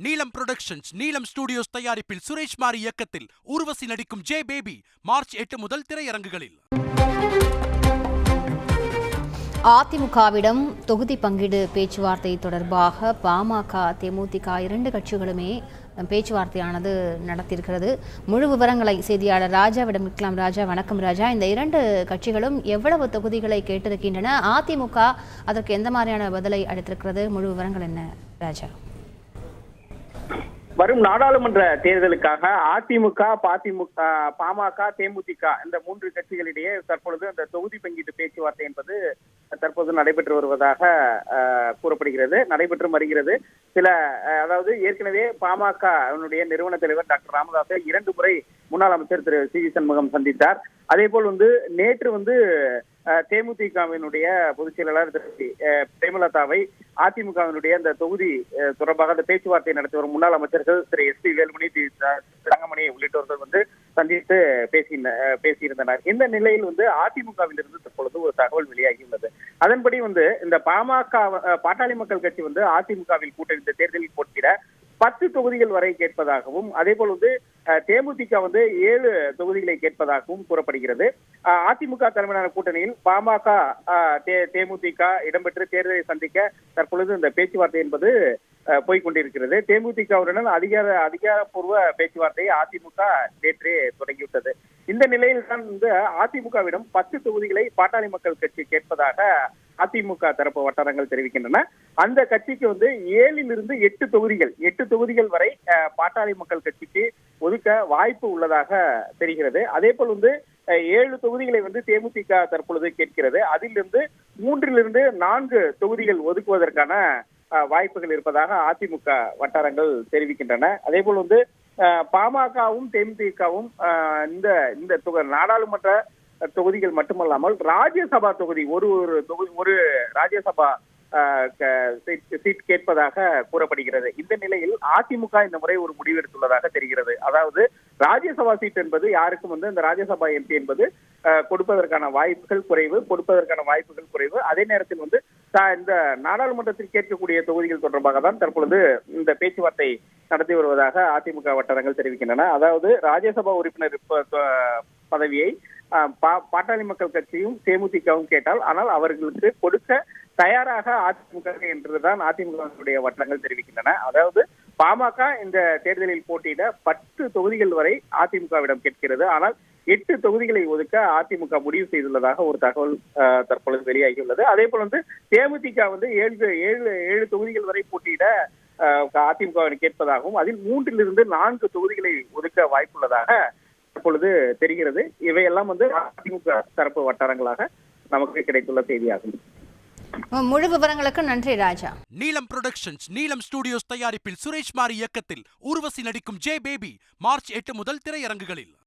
நீலம் புரொடக்ஷன்ஸ், நீலம் ஸ்டுடியோஸ் தயாரிப்பில் சுரேஷ் மாரி இயக்கத்தில் ஊர்வசி நடிக்கும் ஜே பேபி மார்ச் 8 முதல் திரையரங்குகளில். அதிமுகவிடம் தொகுதி பங்கீடு பேச்சுவார்த்தை தொடர்பாக பாமக, தேமுதிக இரண்டு கட்சிகளுமே பேச்சுவார்த்தையானது நடத்தியிருக்கிறது. முழு விவரங்களை செய்தியாளர் ராஜாவிடம் இருக்கலாம். ராஜா, வணக்கம் ராஜா. இந்த இரண்டு கட்சிகளும் எவ்வளவு தொகுதிகளை கேட்டிருக்கின்றன? அதிமுக அதற்கு எந்த மாதிரியான பதிலை அளித்திருக்கிறது? முழு விவரங்கள் என்ன ராஜா? வரும் நாடாளுமன்ற தேர்தலுக்காக அதிமுக, பாமக, தேமுதிக இந்த மூன்று கட்சிகளிடையே தற்பொழுது அந்த தொகுதி பங்கீட்டு பேச்சுவார்த்தை என்பது தற்போது நடைபெற்று வருவதாக கூறப்படுகிறது, நடைபெற்று வருகிறது. அதாவது ஏற்கனவே பாமக நிறுவன தலைவர் டாக்டர் ராமதாஸை 2 முறை முன்னாள் அமைச்சர் திரு சி வி சண்முகம் சந்தித்தார். அதே போல் நேற்று தேமுதிகவினுடைய பொதுச் செயலாளர் திரு பிரேமலதாவை அதிமுகவினுடைய அந்த தொகுதி தொடர்பாக அந்த பேச்சுவார்த்தை நடத்தி வரும் முன்னாள் அமைச்சர்கள் திரு எஸ் பி வேலுமணி, தங்கமணி உள்ளிட்டவர்கள் சந்தித்து பேசியிருந்தனர். இந்த நிலையில் அதிமுகவிலிருந்து தற்பொழுது ஒரு தகவல் வெளியாகியுள்ளது. அதன்படி இந்த பாட்டாளி மக்கள் கட்சி அதிமுகவில் கூட்டணி தேர்தலில் போட்டியிட 10 தொகுதிகள் வரை கேட்பதாகவும், அதே போல் தேமுதிக 7 தொகுதிகளை கேட்பதாகவும் கூறப்படுகிறது. அதிமுக தலைமையிலான கூட்டணியில் பாமக, தேமுதிக இடம்பெற்று தேர்தலை சந்திக்க தற்பொழுது இந்த பேச்சுவார்த்தை என்பது போய்கொண்டிருக்கிறது. தேமுதிகவுடன் அதிகாரப்பூர்வ பேச்சுவார்த்தையை அதிமுக நேற்றே தொடங்கிவிட்டது. இந்த நிலையில் தான் அதிமுகவிடம் 10 தொகுதிகளை பாட்டாளி மக்கள் கட்சி கேட்பதாக அதிமுக தரப்பு வட்டாரங்கள் தெரிவிக்கின்றன. அந்த கட்சிக்கு 7 to 8 தொகுதிகள் வரை பாட்டாளி மக்கள் கட்சிக்கு ஒதுக்க வாய்ப்பு உள்ளதாக தெரிகிறது. அதே போல் 7 தொகுதிகளை தேமுதிக தற்பொழுது கேட்கிறது. அதிலிருந்து 3 to 4 தொகுதிகள் ஒதுக்குவதற்கான வாய்ப்புகள் இருப்பதாக அதிமுக வட்டாரங்கள் தெரிவிக்கின்றன. அதே போல் பாமகவும் தேமுதிகவும் இந்த நாடாளுமன்ற தொகுதிகள் மட்டுமல்லாமல் ராஜ்யசபா தொகுதி ஒரு ராஜ்யசபா சீட் கேட்பதாக கூறப்படுகிறது. இந்த நிலையில் அதிமுக இந்த முறை ஒரு முடிவு எடுத்துள்ளதாக தெரிகிறது. அதாவது ராஜ்யசபா சீட் என்பது யாருக்கும் இந்த ராஜ்யசபா எம்பி என்பது கொடுப்பதற்கான வாய்ப்புகள் குறைவு. அதே நேரத்தில் இந்த நாடாளுமன்றத்தில் கேட்கக்கூடிய தொகுதிகள் தொடர்பாக தான் தற்பொழுது இந்த பேச்சுவார்த்தை நடத்தி வருவதாக அதிமுக வட்டாரங்கள் தெரிவிக்கின்றன. அதாவது ராஜ்யசபா உறுப்பினர் பதவியை பாட்டாளி மக்கள் கட்சியும் தேமுதிகவும் கேட்டால், ஆனால் அவர்களுக்கு கொடுக்க தயாராக அதிமுக என்றுதான் அதிமுக வட்டாரங்கள் தெரிவிக்கின்றன. அதாவது பாமக இந்த தேர்தலில் போட்டியிட 10 தொகுதிகள் வரை அதிமுகவிடம் கேட்கிறது. ஆனால் 8 தொகுதிகளை ஒதுக்க அதிமுக முடிவு செய்துள்ளதாக ஒரு தகவல் தற்பொழுது வெளியாகியுள்ளது. அதே போல் தேமுதிக 7 தொகுதிகள் வரை போட்டியிட அதிமுக கேட்பதாகவும், அதில் 3 to 4 தொகுதிகளை ஒதுக்க வாய்ப்புள்ளதாக தற்பொழுது தெரிகிறது. இவையெல்லாம் அதிமுக தரப்பு வட்டாரங்களாக நமக்கு கிடைத்துள்ள செய்தியாகும். முழு விவரங்களுக்கு நன்றி ராஜா. நீலம் புரொடக்ஷன்ஸ், நீலம் ஸ்டுடியோஸ் தயாரிப்பில் சுரேஷ் மாரி இயக்கத்தில் ஊர்வசி நடிக்கும் ஜே பேபி மார்ச் 8 முதல் திரையரங்குகளில்.